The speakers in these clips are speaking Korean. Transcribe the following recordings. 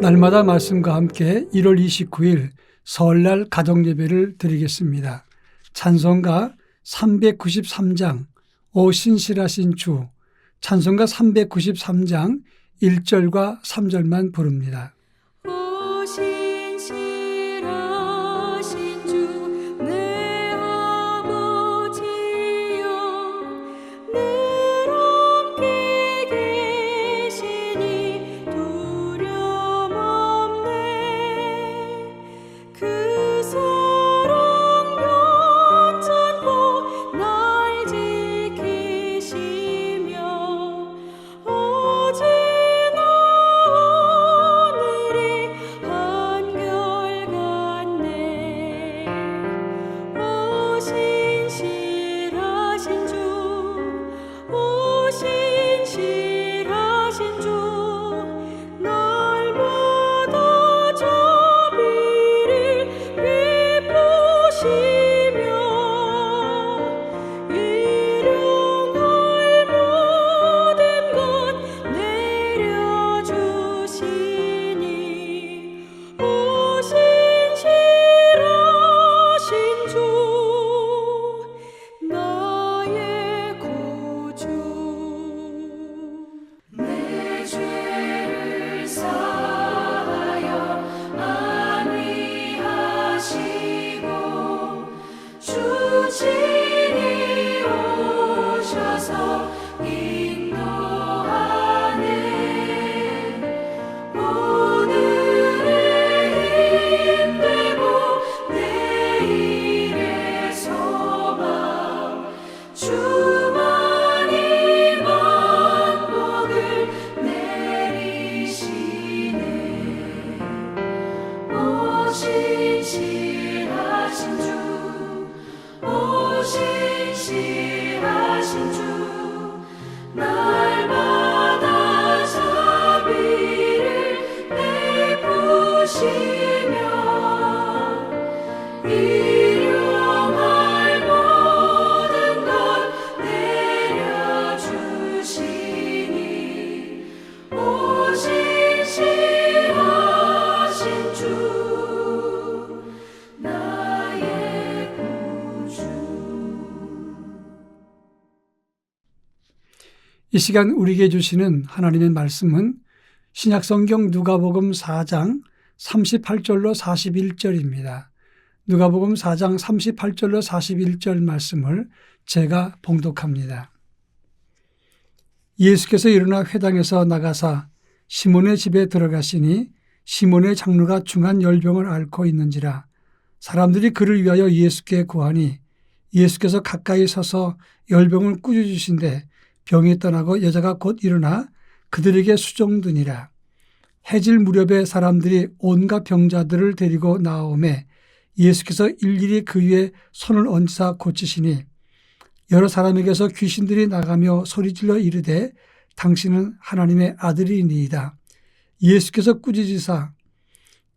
날마다 말씀과 함께 1월 29일 설날 가정예배를 드리겠습니다. 찬송가 393장 오 신실하신 주, 찬송가 393장 1절과 3절만 부릅니다. 오 신실하신 주 내 아버지여, 늘 함께 계시니 두려움 없네. 그 사랑 괜찮고 날 지키시며 어제나 오늘이 한결같네. 오 신실하신 주, 오 신실하신 주, 날마다 자비를 베푸시며 일용할 모든 것 내려주시니 오 신실하신 주 나의 구주. 내 죄를 사하여 안위하시고 주 친히 오셔서 인도하네. 오늘의 힘되고 내일의 소망, 주만이 만복을 내리시네. 오 신실하신 주, 오 신실하신 주, 날마다 자비를 베푸시며 일용할 모든 것 내려주시니 오 신실하신 주 나의 구주. 이 시간 우리에게 주시는 하나님의 말씀은 신약성경 누가복음 4장 38절로 41절입니다. 누가복음 4장 38절로 41절 말씀을 제가 봉독합니다. 예수께서 일어나 회당에서 나가사 시몬의 집에 들어가시니 시몬의 장로가 중한 열병을 앓고 있는지라. 사람들이 그를 위하여 예수께 구하니 예수께서 가까이 서서 열병을 꾸짖으신데 병이 떠나고 여자가 곧 일어나 그들에게 수종드니라. 해질 무렵에 사람들이 온갖 병자들을 데리고 나오매 예수께서 일일이 그 위에 손을 얹으사 고치시니 여러 사람에게서 귀신들이 나가며 소리질러 이르되 당신은 하나님의 아들이니이다. 예수께서 꾸짖으사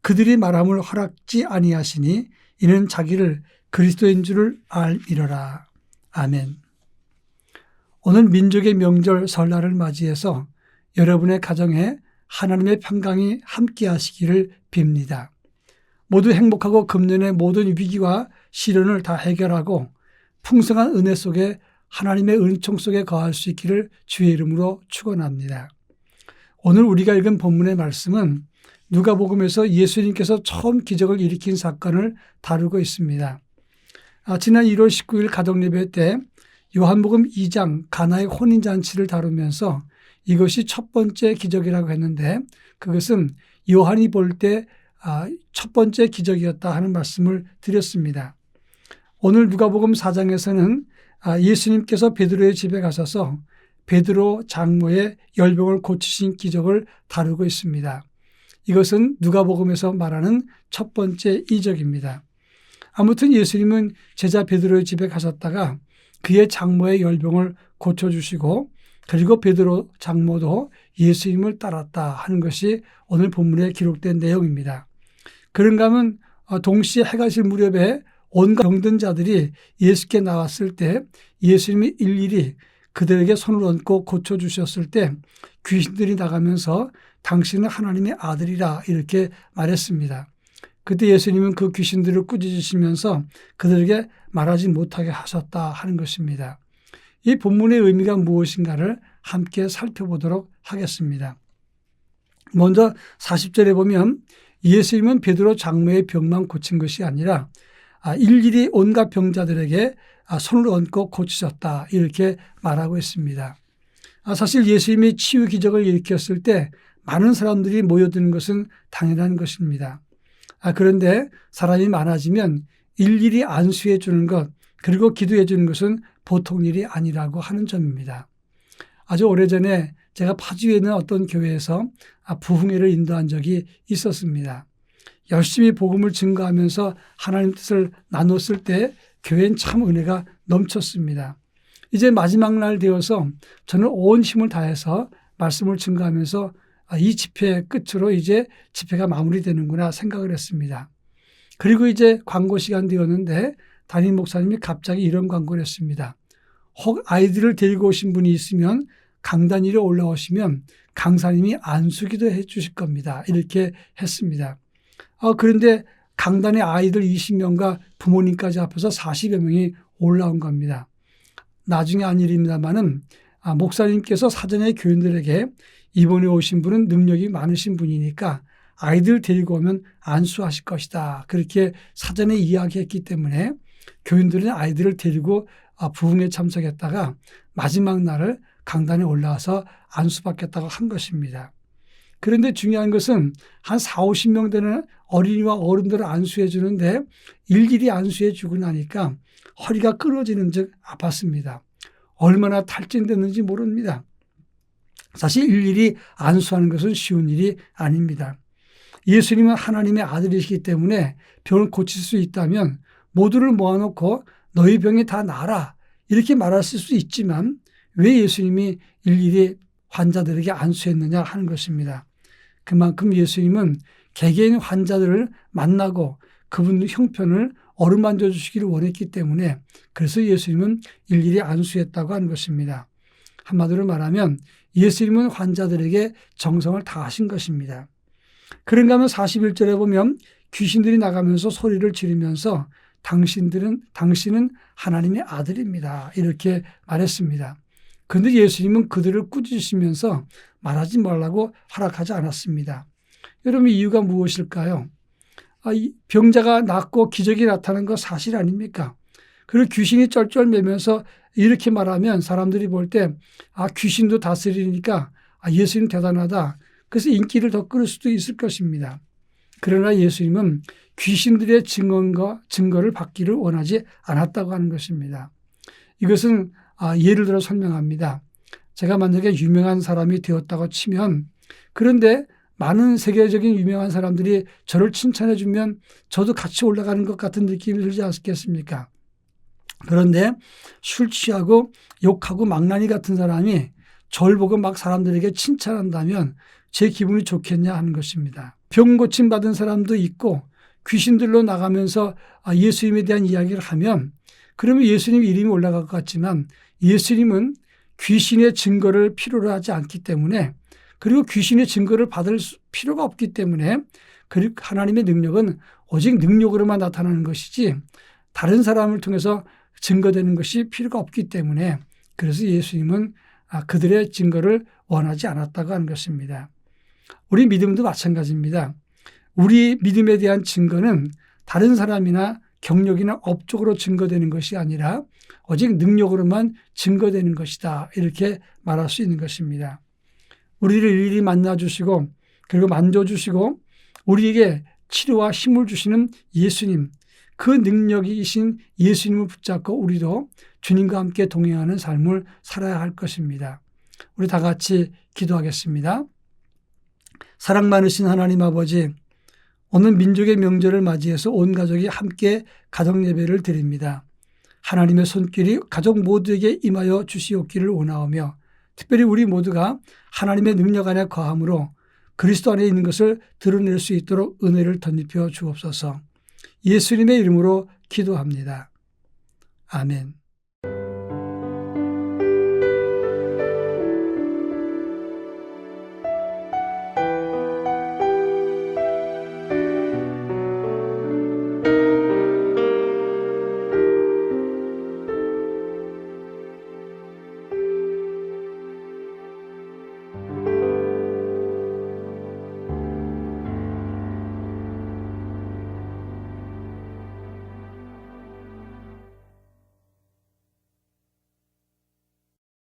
그들이 말함을 허락지 아니하시니 이는 자기를 그리스도인 줄을 알미러라. 아멘. 오늘 민족의 명절 설날을 맞이해서 여러분의 가정에 하나님의 평강이 함께 하시기를 빕니다. 모두 행복하고 금년의 모든 위기와 시련을 다 해결하고 풍성한 은혜 속에 하나님의 은총 속에 거할 수 있기를 주의 이름으로 축원합니다. 오늘 우리가 읽은 본문의 말씀은 누가복음에서 예수님께서 처음 기적을 일으킨 사건을 다루고 있습니다. 지난 1월 19일 가정예배 때 요한복음 2장 가나의 혼인잔치를 다루면서 이것이 첫 번째 기적이라고 했는데 그것은 요한이 볼 때 첫 번째 기적이었다 하는 말씀을 드렸습니다. 오늘 누가복음 4장에서는 예수님께서 베드로의 집에 가셔서 베드로 장모의 열병을 고치신 기적을 다루고 있습니다. 이것은 누가복음에서 말하는 첫 번째 이적입니다. 아무튼 예수님은 제자 베드로의 집에 가셨다가 그의 장모의 열병을 고쳐주시고 그리고 베드로 장모도 예수님을 따랐다 하는 것이 오늘 본문에 기록된 내용입니다. 그런가 하면 동시에 해가 질 무렵에 온갖 병든 자들이 예수께 나왔을 때 예수님이 일일이 그들에게 손을 얹고 고쳐주셨을 때 귀신들이 나가면서 당신은 하나님의 아들이라 이렇게 말했습니다. 그때 예수님은 그 귀신들을 꾸짖으시면서 그들에게 말하지 못하게 하셨다 하는 것입니다. 이 본문의 의미가 무엇인가를 함께 살펴보도록 하겠습니다. 먼저 40절에 보면 예수님은 베드로 장모의 병만 고친 것이 아니라 일일이 온갖 병자들에게 손을 얹고 고치셨다 이렇게 말하고 있습니다. 사실 예수님이 치유 기적을 일으켰을 때 많은 사람들이 모여드는 것은 당연한 것입니다. 그런데 사람이 많아지면 일일이 안수해 주는 것 그리고 기도해 주는 것은 보통 일이 아니라고 하는 점입니다. 아주 오래전에 제가 파주에 있는 어떤 교회에서 부흥회를 인도한 적이 있었습니다. 열심히 복음을 증거하면서 하나님 뜻을 나눴을 때 교회는 참 은혜가 넘쳤습니다. 이제 마지막 날 되어서 저는 온 힘을 다해서 말씀을 증거하면서 이 집회 끝으로 이제 집회가 마무리되는구나 생각을 했습니다. 그리고 이제 광고 시간 되었는데 담임 목사님이 갑자기 이런 광고를 했습니다. 혹 아이들을 데리고 오신 분이 있으면 강단 위로 올라오시면 강사님이 안수기도 해 주실 겁니다. 이렇게 했습니다. 그런데 강단에 아이들 20명과 부모님까지 합해서 40여 명이 올라온 겁니다. 나중에 한 일입니다만은 목사님께서 사전에 교인들에게 이번에 오신 분은 능력이 많으신 분이니까 아이들 데리고 오면 안수하실 것이다. 그렇게 사전에 이야기했기 때문에 교인들은 아이들을 데리고 부흥에 참석했다가 마지막 날을 강단에 올라와서 안수받겠다고 한 것입니다. 그런데 중요한 것은 한 40, 50명 되는 어린이와 어른들을 안수해 주는데 일일이 안수해 주고 나니까 허리가 끊어지는 즉 아팠습니다. 얼마나 탈진됐는지 모릅니다. 사실 일일이 안수하는 것은 쉬운 일이 아닙니다. 예수님은 하나님의 아들이시기 때문에 병을 고칠 수 있다면 모두를 모아놓고 너희 병이 다 나아라 이렇게 말했을 수 있지만 왜 예수님이 일일이 환자들에게 안수했느냐 하는 것입니다. 그만큼 예수님은 개개인 환자들을 만나고 그분 형편을 어루만져 주시기를 원했기 때문에 그래서 예수님은 일일이 안수했다고 하는 것입니다. 한마디로 말하면 예수님은 환자들에게 정성을 다하신 것입니다. 그런가 하면 41절에 보면 귀신들이 나가면서 소리를 지르면서 당신은 하나님의 아들입니다. 이렇게 말했습니다. 그런데 예수님은 그들을 꾸짖으시면서 말하지 말라고 허락하지 않았습니다. 여러분 이유가 무엇일까요? 병자가 낫고 기적이 나타난 거 사실 아닙니까? 그리고 귀신이 쩔쩔매면서 이렇게 말하면 사람들이 볼 때 귀신도 다스리니까 예수님 대단하다. 그래서 인기를 더 끌을 수도 있을 것입니다. 그러나 예수님은 귀신들의 증거를 받기를 원하지 않았다고 하는 것입니다. 이것은 예를 들어 설명합니다. 제가 만약에 유명한 사람이 되었다고 치면 그런데 많은 세계적인 유명한 사람들이 저를 칭찬해 주면 저도 같이 올라가는 것 같은 느낌이 들지 않겠습니까? 그런데 술 취하고 욕하고 망나니 같은 사람이 저를 보고 막 사람들에게 칭찬한다면 제 기분이 좋겠냐 하는 것입니다. 병 고침 받은 사람도 있고 귀신들로 나가면서 예수님에 대한 이야기를 하면 그러면 예수님 이름이 올라갈 것 같지만 예수님은 귀신의 증거를 필요로 하지 않기 때문에 그리고 귀신의 증거를 받을 필요가 없기 때문에 그리고 하나님의 능력은 오직 능력으로만 나타나는 것이지 다른 사람을 통해서 증거되는 것이 필요가 없기 때문에 그래서 예수님은 그들의 증거를 원하지 않았다고 하는 것입니다. 우리 믿음도 마찬가지입니다. 우리 믿음에 대한 증거는 다른 사람이나 경력이나 업적으로 증거되는 것이 아니라 오직 능력으로만 증거되는 것이다. 이렇게 말할 수 있는 것입니다. 우리를 일일이 만나주시고 그리고 만져주시고 우리에게 치료와 힘을 주시는 예수님, 그 능력이신 예수님을 붙잡고 우리도 주님과 함께 동행하는 삶을 살아야 할 것입니다. 우리 다 같이 기도하겠습니다. 사랑 많으신 하나님 아버지, 오늘 민족의 명절을 맞이해서 온 가족이 함께 가정 예배를 드립니다. 하나님의 손길이 가족 모두에게 임하여 주시옵기를 원하오며 특별히 우리 모두가 하나님의 능력 안에 거함으로 그리스도 안에 있는 것을 드러낼 수 있도록 은혜를 덧입혀 주옵소서. 예수님의 이름으로 기도합니다. 아멘.